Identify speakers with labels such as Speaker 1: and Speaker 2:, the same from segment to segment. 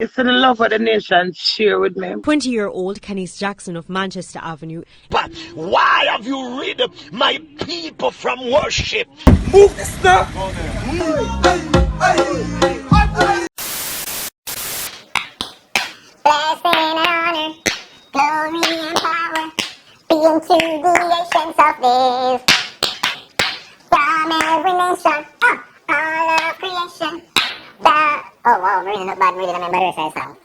Speaker 1: It's the love of the nation share with me.
Speaker 2: 20-year-old Khanice Jackson of Manchester Avenue.
Speaker 3: But why have you rid my people from worship?
Speaker 1: Move this stuff!
Speaker 4: Blessing and honor, glory and power, be unto the nations of this. From every nation, all of creation. Oh wow, really not bad, really remember this song.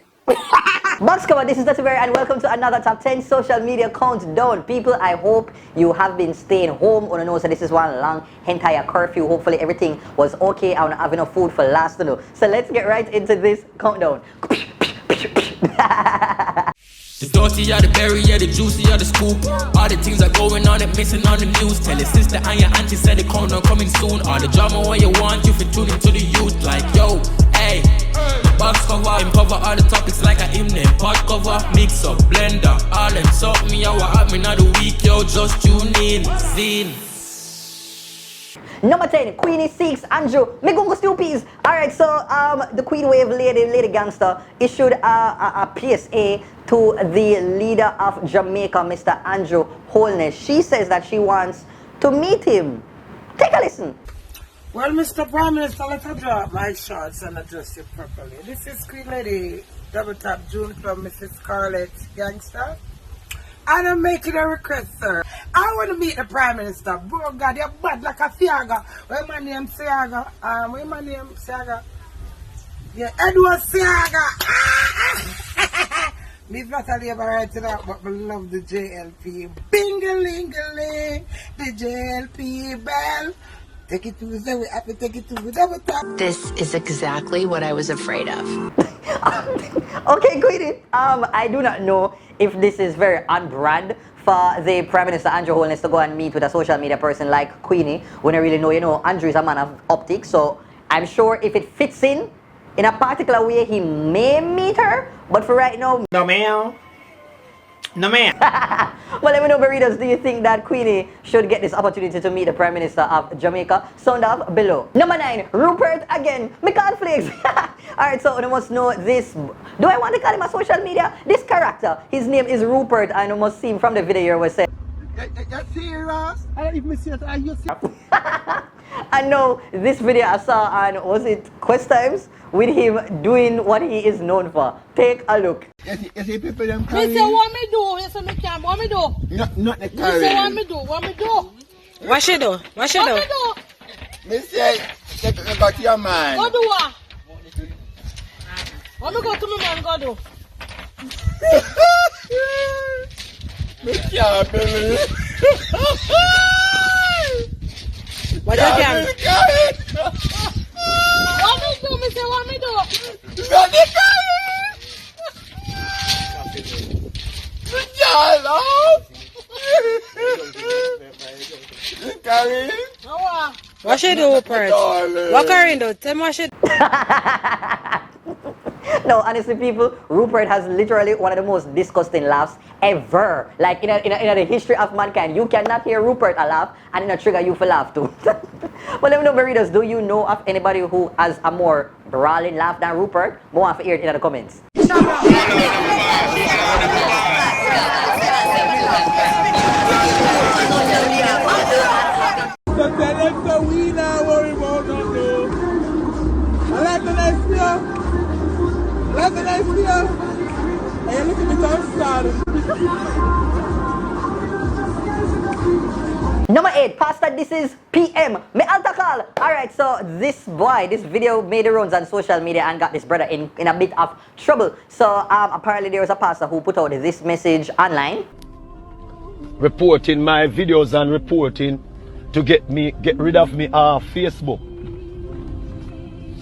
Speaker 5: Box cover, this is TheDuttyBerry and welcome to another top 10 social media countdown. People, I hope you have been staying home. On know, so this is one long entire curfew. Hopefully everything was okay. I don't have enough food for last to know. So let's get right into this countdown.
Speaker 6: The dirty are the berry, yeah, the juicy are the scoop. All the things are going on and missing on the news. Tell your sister and your auntie said the countdown coming soon. All the drama what you want, you fit tune into the youth. Like, yo, hey, box cover, cover all the topics like a hymn name. Pot cover, mix up, blender, all them something me, what happening of the week, yo, just tune in, zine.
Speaker 5: Number 10, Queenie seeks Andrew. Me go stupid. Alright, so the Queen Wave lady gangster issued a PSA to the leader of Jamaica, Mr. Andrew Holness. She says that she wants to meet him. Take a listen.
Speaker 1: Well, Mr. Prime Minister, let me drop my shorts and address you properly. This is Queen Lady, Double Tap June from Mrs. Scarlett Gangster. And I'm making a request, sir. I want to meet the Prime Minister. Bro, God, you're bad like a Siaga. What's my name, Siaga? What's my name, Siaga? Yeah, Edward Siaga. Me's not a labor right to that, but I love the JLP. Bing-a-ling-a-ling, the JLP bell. Take it Tuesday, we have to take it to the Double Tap.
Speaker 7: This is exactly what I was afraid of.
Speaker 5: Okay, Queenie. I do not know if this is very on brand for the Prime Minister Andrew Holness to go and meet with a social media person like Queenie. We don't really know, Andrew is a man of optics, so I'm sure if it fits in a particular way, he may meet her. But for right now,
Speaker 3: No, ma'am. No, ma'am.
Speaker 5: well, let me know, Burritos, do you think that Queenie should get this opportunity to meet the Prime Minister of Jamaica? Sound off below. Number 9, Rupert again. Me conflicts. Alright, so you must know this. Do I want to call him a social media? This character, his name is Rupert, and you must see him from the video where say.
Speaker 1: You're serious? I don't even see it. Are you serious?
Speaker 5: I know this video I saw on, was it Quest Times? With him doing what he is known for. Take a look.
Speaker 1: You see people them
Speaker 8: Me
Speaker 1: carrying?
Speaker 8: say what me do, you say me can, what me do?
Speaker 1: Not the
Speaker 8: Me say what
Speaker 1: carrying.
Speaker 8: me do, what me do?
Speaker 2: What she do? What she
Speaker 8: What
Speaker 2: do?
Speaker 8: me do?
Speaker 1: Me say, take it back to your man.
Speaker 8: Go do what? What me go to my man go do?
Speaker 1: Me can't believe.
Speaker 2: What you can?
Speaker 8: What me do, me say what me do?
Speaker 1: Not the carrying.
Speaker 8: Now what?
Speaker 2: What she do, Rupert? What Karen do? Tell me what she do.
Speaker 5: No, honestly, people, Rupert has literally one of the most disgusting laughs ever. Like in the history of mankind, you cannot hear Rupert a laugh and it trigger you for laugh too. But let me know, Burritos, do you know of anybody who has a more brawling laugh than Rupert? Go on for hear it in the comments.
Speaker 1: So tell them so we not worry about nothing. I like the nice beer. I like the nice beer. And you look at me touchdown.
Speaker 5: Number 8, Pastor, this is PM. Me alta call. Alright, so this video made the rounds on social media and got this brother in a bit of trouble. So apparently there was a pastor who put out this message online.
Speaker 3: Reporting my videos and reporting to get rid of me off Facebook.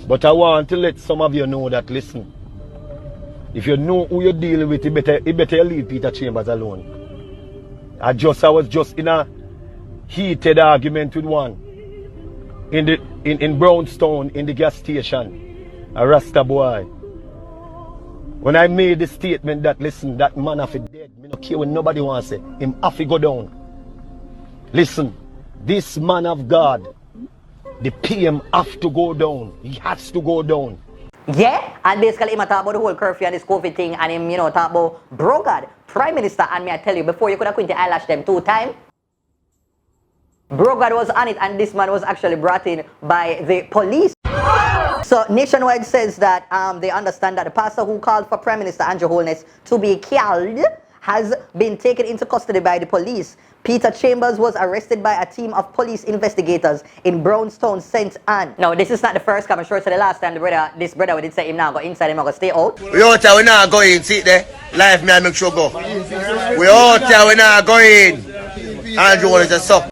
Speaker 3: But I want to let some of you know that, listen, if you know who you're dealing with, you better leave Peter Chambers alone. I was just in a heated argument with one in Brownstone in the gas station, a Rasta boy. When I made the statement that, listen, that man have to dead, me don't care when nobody wants it, him have to go down. Listen, this man of God, the PM have to go down. He has to go down.
Speaker 5: Yeah, and basically him talk about the whole curfew and this COVID thing, and him, talk about Brogard, Prime Minister, and me I tell you, before you could have Quinty eyelash them 2 times, Brogard was on it, and this man was actually brought in by the police. So Nationwide says that they understand that the pastor who called for Prime Minister Andrew Holness to be killed has been taken into custody by the police. Peter Chambers was arrested by a team of police investigators in Brownstown, St. Anne. Now, this is not the first time. I'm sure it's the last time this brother we did say him now go inside, him now go stay out.
Speaker 9: We out here, we not go in, see there. Life me I make sure go. We out here, we not go in. Andrew Holness is suck.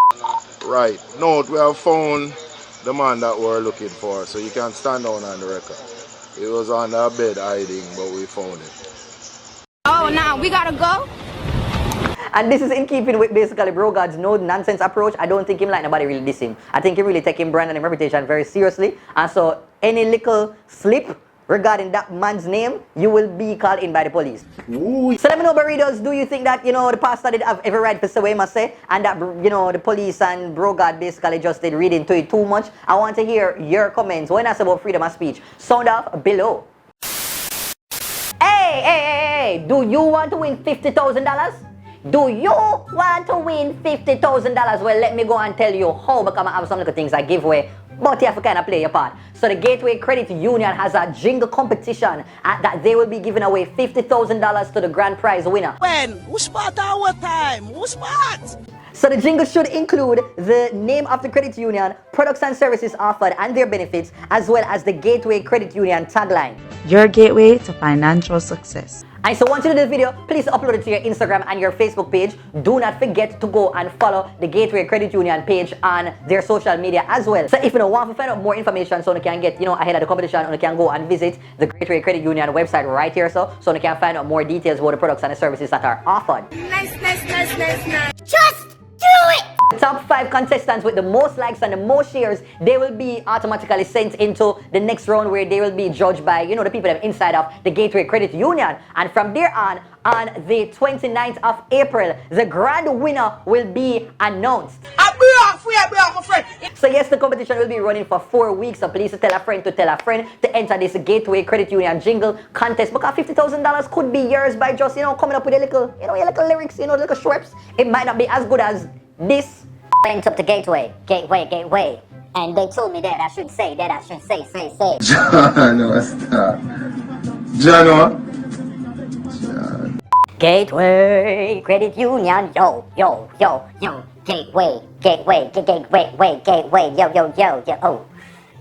Speaker 10: Right. No, we have found the man that we're looking for, so you can stand down on the record. He was on the bed hiding, but we found him.
Speaker 8: Oh, now we gotta go?
Speaker 5: And this is in keeping with basically Brogard's no-nonsense approach. I don't think him like nobody really diss him. I think he really take him brand and him reputation very seriously. And so any little slip regarding that man's name, you will be called in by the police. Ooh. So let me know, burritos, do you think that, the pastor did have every right to say what he must say, and that, the police and Brogard basically just did read into it too much? I want to hear your comments. When I say about freedom of speech, sound off below. Hey, do you want to win $50,000? Do you want to win $50,000? Well, let me go and tell you how, because I have some little things I give away, but you have to kind of play your part. So the Gateway Credit Union has a jingle competition that they will be giving away $50,000 to the grand prize winner.
Speaker 11: When? Who spot our time? Who spot?
Speaker 5: So the jingle should include the name of the credit union, products and services offered and their benefits, as well as the Gateway Credit Union tagline.
Speaker 12: Your gateway to financial success.
Speaker 5: And so once you do this video, please upload it to your Instagram and your Facebook page. Do not forget to go and follow the Gateway Credit Union page on their social media as well. So if you want to find out more information so you can get, ahead of the competition, you can go and visit the Gateway Credit Union website right here so you can find out more details about the products and the services that are offered.
Speaker 4: Nice. Just do it!
Speaker 5: The top 5 contestants with the most likes and the most shares, they will be automatically sent into the next round where they will be judged by, the people that are inside of the Gateway Credit Union. And from there on the 29th of April, the grand winner will be announced. So yes, the competition will be running for 4 weeks. So please tell a friend to enter this Gateway Credit Union jingle contest, because $50,000 could be yours by just, coming up with a little, your little lyrics, little shrips. It might not be as good as this.
Speaker 4: Went up to Gateway. And they told me that I should say.
Speaker 10: Jano, stop. Jano.
Speaker 4: Gateway Credit Union, yo. Gateway, yo. Oh,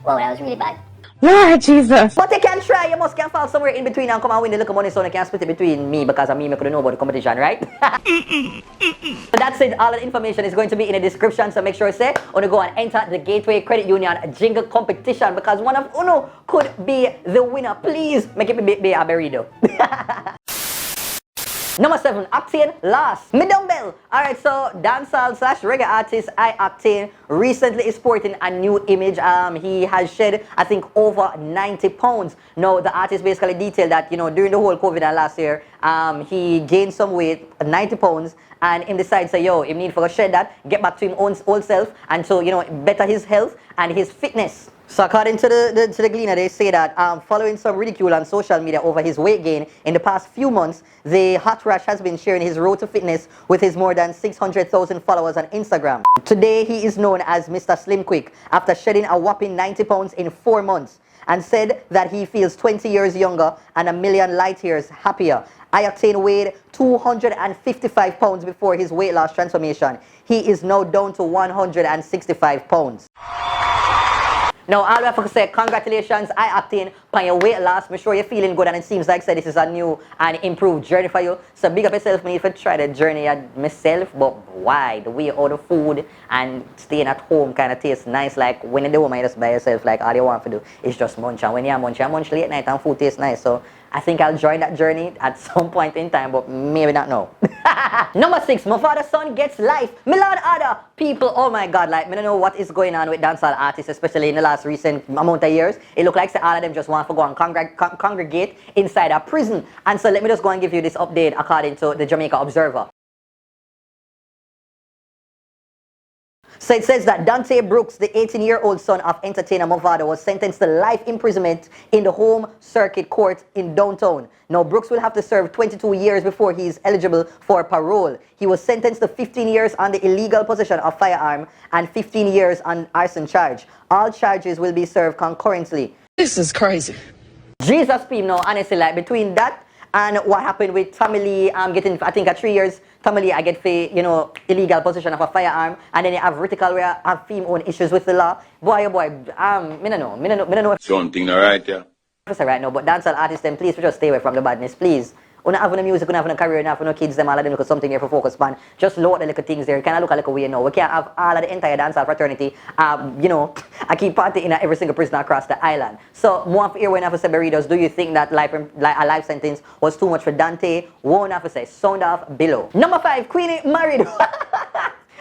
Speaker 4: whoa, that was really bad.
Speaker 12: Lord Jesus.
Speaker 5: But you can try, you must can fall somewhere in between and come and win the little money so you can split it between me, because me couldn't know about the competition, right? So that's it, all the information is going to be in the description, so make sure you go and enter the Gateway Credit Union jingle competition, because one of Uno could be the winner. Please make it be a burrito. Number 7, Octane Lost. Me dumbbell. Alright, so dancehall / reggae artist Octane recently is sporting a new image. He has shed, I think, over 90 pounds. Now, the artist basically detailed that, during the whole COVID and last year, he gained some weight, 90 pounds, and him decides, he need to shed that, get back to him old self, and so, better his health and his fitness. So according to the Gleaner, they say that following some ridicule on social media over his weight gain in the past few months, the Hot Rash has been sharing his road to fitness with his more than 600,000 followers on Instagram. Today, he is known as Mr. Slim Quick after shedding a whopping 90 pounds in 4 months, and said that he feels 20 years younger and a million light years happier. Octane weighed 255 pounds before his weight loss transformation. He is now down to 165 pounds. Now, all we have to say, congratulations, Octane, on your weight loss. I'm sure you're feeling good, and it seems like this is a new and improved journey for you. So big up yourself. Me if I try the journey myself, but why? The way all the food and staying at home kind of tastes nice. Like when you're the home, you just by yourself, like all you want to do is just munch. And when you munch late night and food tastes nice. So I think I'll join that journey at some point in time, but maybe not now. Number 6, my father's son gets life. Milan other people, oh my God, like, I don't know what is going on with dancehall artists, especially in the last recent amount of years. It look like all of them just want to go and congregate inside a prison. And so let me just go and give you this update according to the Jamaica Observer. So it says that Dante Brooks, the 18-year-old son of entertainer Movado, was sentenced to life imprisonment in the home circuit court in downtown. Now, Brooks will have to serve 22 years before he is eligible for parole. He was sentenced to 15 years on the illegal possession of firearm and 15 years on arson charge. All charges will be served concurrently.
Speaker 11: This is crazy.
Speaker 5: Jesus, Pim, no, honestly, like between that and what happened with Tamale getting, I think, 3 years, Tamale, I get for, you know, illegal possession of a firearm, and then you have Vertical where I have Pim own issues with the law. Boy, oh boy, me no know.
Speaker 13: Something alright, yeah.
Speaker 5: Right now, but dancehall artists, them, please just stay away from the badness, please. When I have no music, when I have no career, when I have no kids, them all of them look at something here for focus on. Just load the little things there. Kind of look a little way now. We can't have all of the entire dancehall fraternity. You know, I keep partying in every single prison across the island. So, more here when I have to say, Burritos, do you think that a life sentence was too much for Dante? Won't have to say, sound off below. Number 5, Queenie married.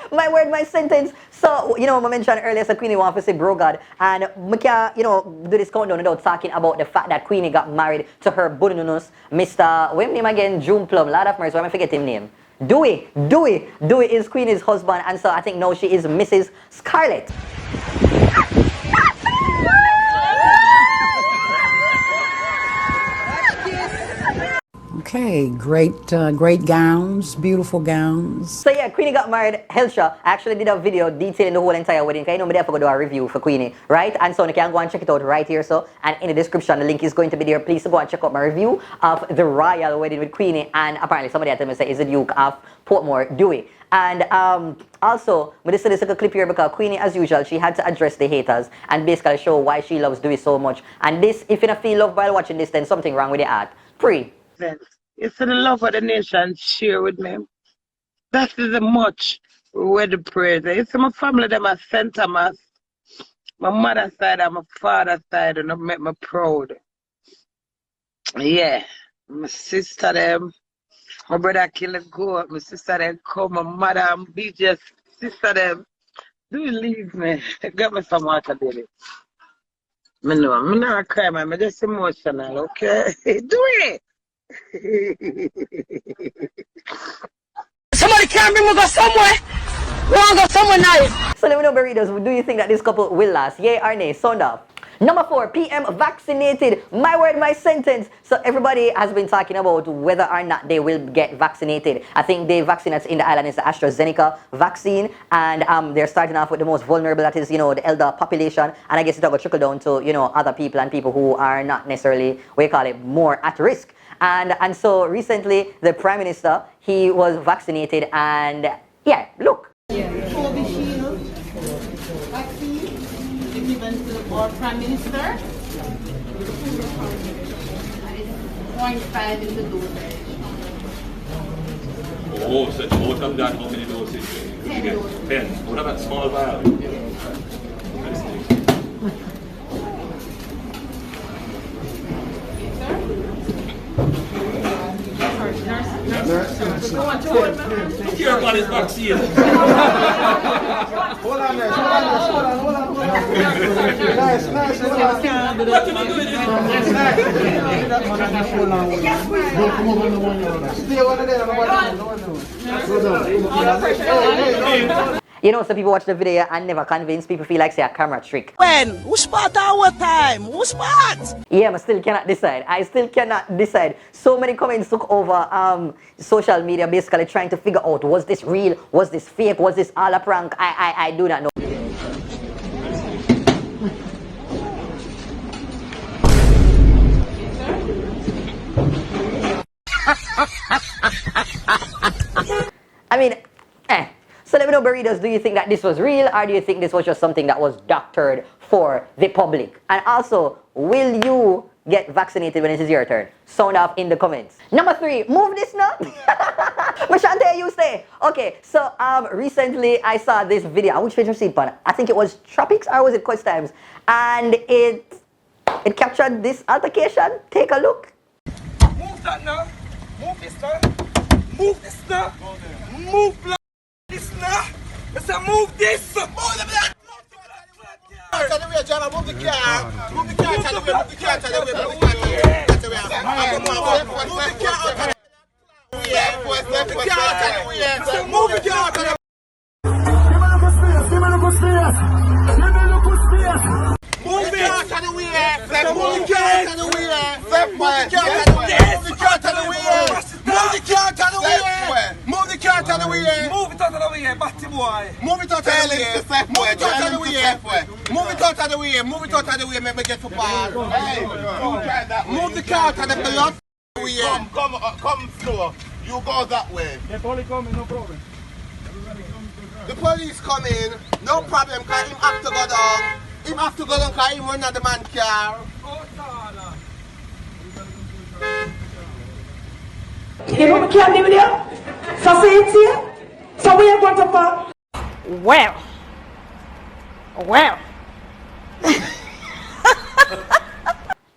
Speaker 5: My word, my sentence. So, you know, I mentioned earlier, so Queenie wants to say, bro God. And we can, you know, do this countdown without talking about the fact that Queenie got married to her bununus, Mr. What's his name again? June Plum. Lord of mercy, why am I forgetting his name? Dewey is Queenie's husband, and so I think now she is Mrs. Scarlett.
Speaker 14: Okay, great gowns, beautiful gowns.
Speaker 5: So yeah, Queenie got married, Helsha. I actually did a video detailing the whole entire wedding. Because you know me there for go do a review for Queenie, right? And so you can go and check it out right here. So, and in the description, the link is going to be there. Please go and check out my review of the royal wedding with Queenie. And apparently somebody had told me say is the Duke of Portmore, Dewey. And also, this is a clip here because Queenie, as usual, she had to address the haters and basically show why she loves Dewey so much. And this, if you don't feel love while watching this, then something wrong with the art. Pre.
Speaker 1: It's the love of the nation share with me. That is the much where the praise. It's my family them are St. Thomas. My mother's side and my father's side, and it make me proud. Yeah. My sister them, my brother kill a goat, my sister them come, my mother and BJ's sister them. Do you leave me? Get me some water, baby. I know, I'm not crying, man. I'm just emotional, okay? Do it!
Speaker 11: Somebody can't bring me go somewhere. We want to go somewhere nice.
Speaker 5: So let me know, Burritos, do you think that this couple will last? Yay or nay? Sound off. Number 4, PM vaccinated. My word, my sentence. So everybody has been talking about whether or not they will get vaccinated. I think the vaccine that's in the island is the AstraZeneca vaccine. And they're starting off with the most vulnerable, that is, you know, the elder population. And I guess it'll go trickle down to, you know, other people and people who are not necessarily, what you call it, more at risk. And so recently, the Prime Minister, he was vaccinated and, yeah, look.
Speaker 15: Covishield vaccine given to our Prime Minister. 0.5 in the dosage.
Speaker 13: Oh, so both of that, how many doses? 10. What about small vial? Here about his vaccine.
Speaker 16: Hold on there, hold on. Nice, hold on.
Speaker 13: What am I doing?
Speaker 16: Stay over there.
Speaker 5: You know, some people watch the video and never convince. People feel like say a camera trick.
Speaker 11: When? Who's part our time? Who's part?
Speaker 5: Yeah, I still cannot decide. I still cannot decide. So many comments took over social media, basically trying to figure out, was this real? Was this fake? Was this all a prank? I do not know. I mean, So let me know, Burritos, do you think that this was real, or do you think this was just something that was doctored for the public? And also, will you get vaccinated when it is your turn? Sound off in the comments. Number 3, move this now. Mashante, you stay. Okay, so recently I saw this video. Which page was it on? I think it was Tropics, or was it Quest Times? And it captured this altercation. Take a look.
Speaker 16: Move that now. Move this now. Move this now. Move this now. Let's move this. Move the black. Move the car. Move the car. Move the car. Move the car. Move it out of the way. Move the car out of the way. Move the car out of the way. Move the car out of the way. Move the car out of the way. Move it out of the way, batty boy. Move it out of the way. Move it out of the way. Move it out of the way. Move it out of the way. Make me get for ball. Move the car out of the blood.
Speaker 10: Come slow. You go that way.
Speaker 16: The police coming, no problem.
Speaker 9: The police come in, no problem, because him have to go down. Him have to go down because him run at the man car.
Speaker 11: You know me can't live with you? So say it's here. So we are going to fall.
Speaker 2: Well.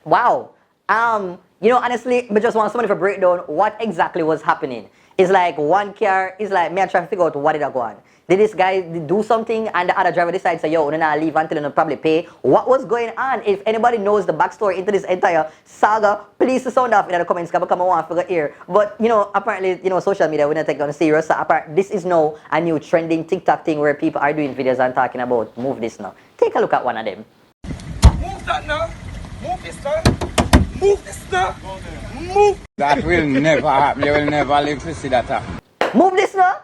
Speaker 5: Wow. You know, honestly, I just want somebody to break down what exactly was happening. It's like one car, it's like me trying to figure out what did I go on. Did this guy do something and the other driver decides, yo, I'm not leave until you probably pay? What was going on? If anybody knows the backstory into this entire saga, please sound off in the comments because I want to figure here. But, you know, apparently, you know, social media, we don't take it on serious. So this is now a new trending TikTok thing where people are doing videos and talking about move this now. Take a look at one of them.
Speaker 16: Move that now. Move this now. Move this now. Move.
Speaker 17: That will never happen. You will never live to see that happen.
Speaker 5: Move this now.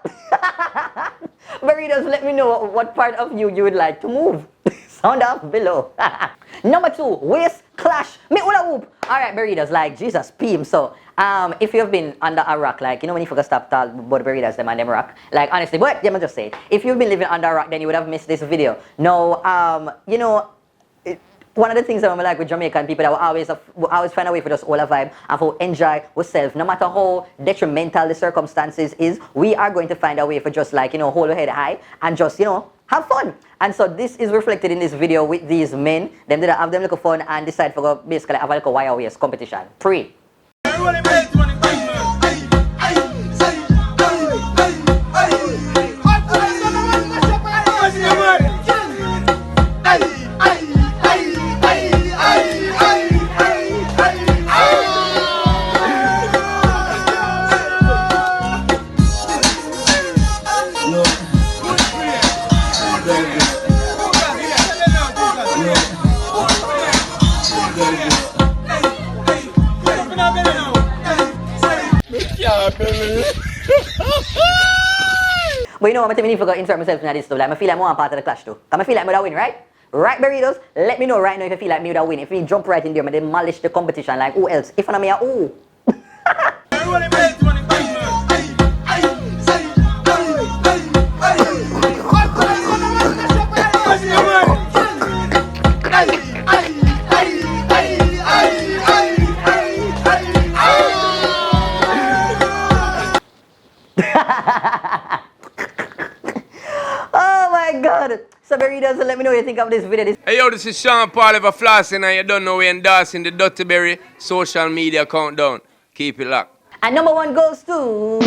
Speaker 5: Burritos, let me know what part of you would like to move. Sound off below. Number 2, waist clash. Me hula hoop. Alright, burritos, like Jesus, PM. So, if you've been under a rock, like, you know when you forgot to stop talking about burritos, them and them rock. Like, honestly, but let me just say it. If you've been living under a rock, then you would have missed this video. Now, you know, one of the things that I like with Jamaican people that we always find a way for us all a vibe and for enjoy ourselves. No matter how detrimental the circumstances is, we are going to find a way for just like, you know, hold our head high and just, you know, have fun. And so this is reflected in this video with these men. Them that have them look fun and decide for basically have a little wire waist competition. Pre. But you know what, I mean, if I insert myself in this stuff, like, I feel like I'm one part of the clash too. I feel like I would win, right? Right, burritos? Let me know right now if you feel like me would win. If you jump right in there, I demolish the competition like who else? If I'm me, who? Oh my god. So burritos, let me know what you think of this video.
Speaker 18: Hey yo, this is Sean Paul ever flossing and you don't know we're endorsing the Duttyberry social media countdown. Keep it locked.
Speaker 5: And number 1 goes to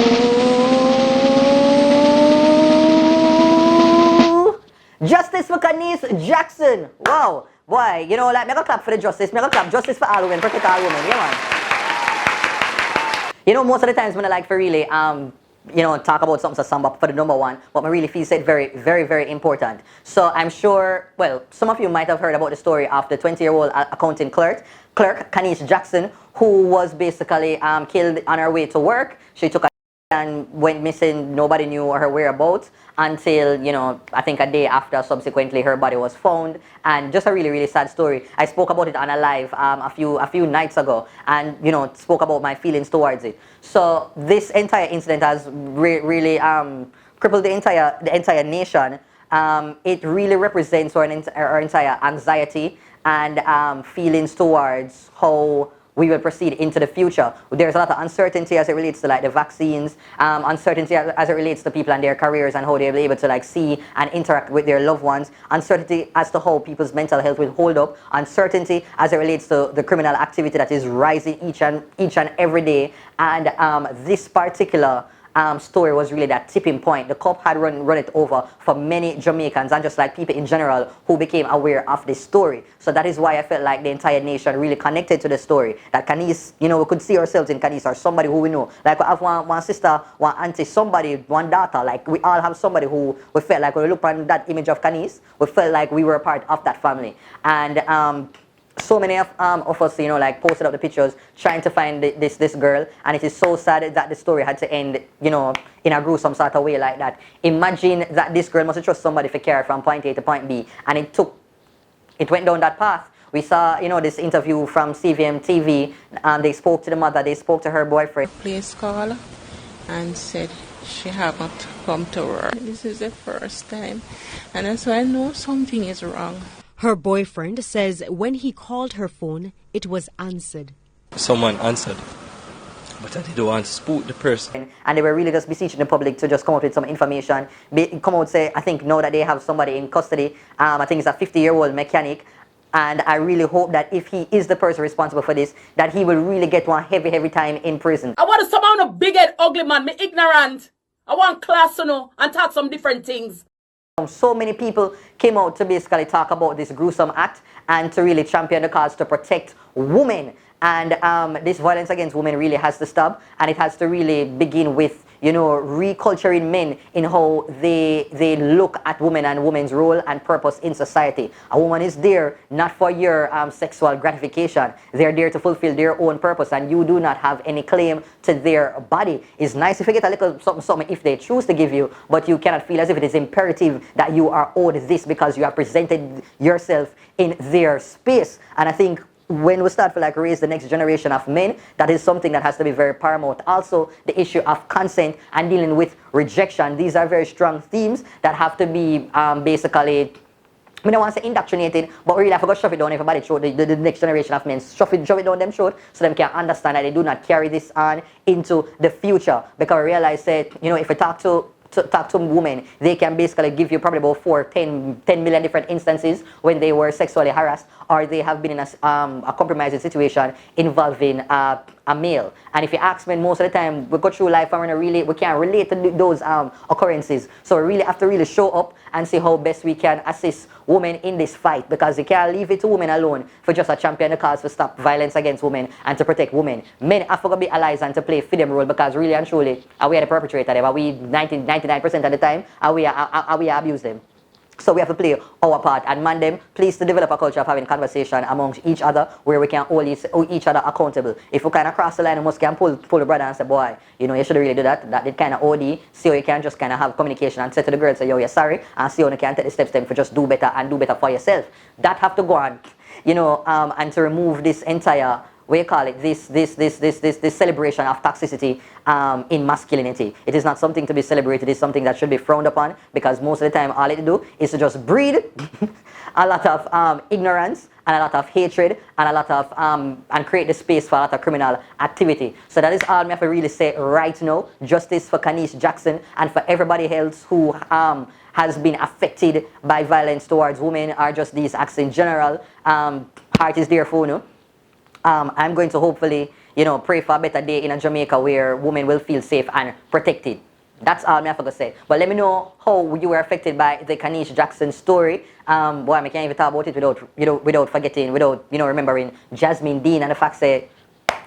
Speaker 5: Justice for Khanice Jackson. Wow. Boy, you know, like, make a clap for the justice. Make a clap. Justice for all women. Protect all women. Yeah, man. You know, most of the times when I like for really, you know, talk about something for the number 1, but I really feel said very, very, very important. So I'm sure, well, some of you might have heard about the story of the 20-year-old accounting clerk, Khanice Jackson, who was basically killed on her way to work. She took a and went missing. Nobody knew her whereabouts until, you know, I think a day after, subsequently her body was found. And just a really, really sad story. I spoke about it on a live a few nights ago and, you know, spoke about my feelings towards it. So this entire incident has really crippled the entire nation. It really represents our entire anxiety and feelings towards how we will proceed into the future. There's a lot of uncertainty as it relates to like the vaccines, uncertainty as it relates to people and their careers and how they'll be able to like see and interact with their loved ones, uncertainty as to how people's mental health will hold up, uncertainty as it relates to the criminal activity that is rising each and every day. And this particular story was really that tipping point. The cup had run it over for many Jamaicans and just like people in general who became aware of this story. So that is why I felt like the entire nation really connected to the story. That Khanice, you know, we could see ourselves in Khanice or somebody who we know. Like we have one sister, one auntie, somebody, one daughter. Like we all have somebody who we felt like when we look at that image of Khanice, we felt like we were a part of that family. And so many of us, you know, like posted up the pictures trying to find this girl, and it is so sad that the story had to end, you know, in a gruesome sort of way like that. Imagine that this girl must have trusted somebody for care from point A to point B, and it went down that path. We saw, you know, this interview from CVM TV, and they spoke to the mother, they spoke to her boyfriend.
Speaker 19: Police call and said she haven't come to work. This is the first time, and that's why I know something is wrong.
Speaker 20: Her boyfriend says when he called her phone, it was answered.
Speaker 21: Someone answered, but I didn't want to spook the person.
Speaker 5: And they were really just beseeching the public to just come up with some information. Come out say, I think now that they have somebody in custody, I think it's a 50-year-old mechanic, and I really hope that if he is the person responsible for this, that he will really get one heavy time in prison.
Speaker 22: I want to somehow a big-head ugly man, me ignorant. I want class to know and talk some different things.
Speaker 5: So many people came out to basically talk about this gruesome act and to really champion the cause to protect women. And this violence against women really has to stop, and it has to really begin with, you know, reculturing men in how they look at women and women's role and purpose in society. A woman is there not for your sexual gratification. They're there to fulfill their own purpose, and you do not have any claim to their body. It's nice if you get a little something if they choose to give you, but you cannot feel as if it is imperative that you are owed this because you have presented yourself in their space. And I think when we start to like raise the next generation of men, that is something that has to be very paramount. Also, the issue of consent and dealing with rejection. These are very strong themes that have to be basically, I don't want to say indoctrinated, but really I forgot to shove it down everybody throat, the next generation of men. Shove it down them throat so them can understand that they do not carry this on into the future. Because I realize that, you know, if we talk to women, they can basically give you probably about 10 million different instances when they were sexually harassed or they have been in a compromising situation involving a male. And if you ask men, most of the time we go through life and we can't relate to those occurrences. So we really have to really show up and see how best we can assist women in this fight, because you can't leave it to women alone for just a champion the cause to stop violence against women and to protect women. Men have to be allies and to play for them role, because really and truly we are the perpetrator. But we 99% of the time we abuse them. So we have to play our part and man them, please to develop a culture of having conversation amongst each other where we can hold each other accountable. If we kind of cross the line, we must can pull the brother and say, boy, you know, you should really do that. That did kind of OD. See how you can just kind of have communication and say to the girl, say, yo, you're sorry, and see how you can take the steps then for just do better and do better for yourself. That have to go on, you know, and to remove this entire, what you call it, this celebration of toxicity in masculinity. It is not something to be celebrated. It's something that should be frowned upon, because most of the time all it do is to just breed a lot of ignorance and a lot of hatred and a lot of and create the space for a lot of criminal activity. So that is all I have to really say right now. Justice for Khanice Jackson and for everybody else who has been affected by violence towards women or just these acts in general. Heart is there for you. I'm going to hopefully, you know, pray for a better day in Jamaica where women will feel safe and protected. That's all I have to say. But let me know how you were affected by the Khanice Jackson story. Boy, I can't even talk about it without forgetting, remembering Jasmine Dean and the fact that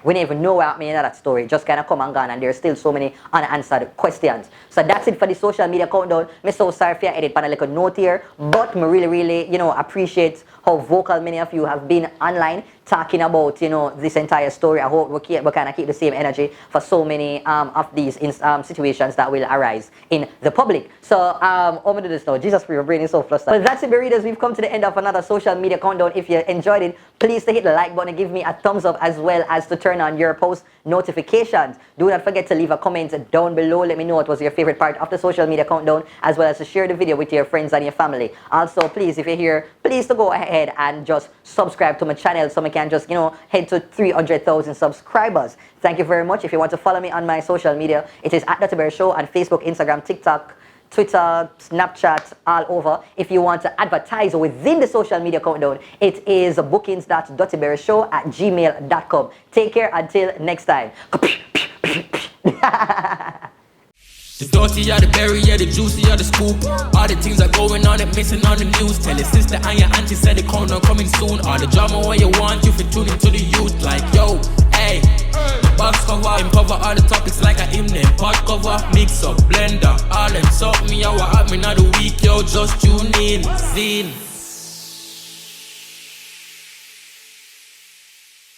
Speaker 5: we didn't even know what happened in that story. Just kind of come and gone, and there's still so many unanswered questions. So that's it for the social media countdown. I'm so sorry for your edit on a little note here, but I really, appreciate how vocal many of you have been online talking about, this entire story. I hope we kind of keep the same energy for so many of these situations that will arise in the public. So, I'm going to do this now. Jesus, for your brain is so flustered. But that's it, Burritos. We've come to the end of another social media countdown. If you enjoyed it, please hit the like button and give me a thumbs up, as well as to turn on your post notifications. Do not forget to leave a comment down below. Let me know what was your favorite part of the social media countdown, as well as to share the video with your friends and your family. Also, please, if you're here, please to go ahead and just subscribe to my channel so I can just, head to 300,000 subscribers. Thank you very much. If you want to follow me on my social media, it is at TheDuttyBerryShow on Facebook, Instagram, TikTok, Twitter, Snapchat, all over. If you want to advertise within the social media countdown, it is bookings.duttyberryshow@gmail.com. Take care until next time.
Speaker 6: The dirty are the berry, yeah, the juicy are the scoop. All the things are going on, it missing on the news. Tell your sister and your auntie said the countdown coming soon. All the drama what you want, you fit tune into the youth. Like, yo, hey, box cover, cover all the topics like a hymn name. Pot cover, mix up, blender, all them suck me, how I me not the week, yo, just tune in, zine.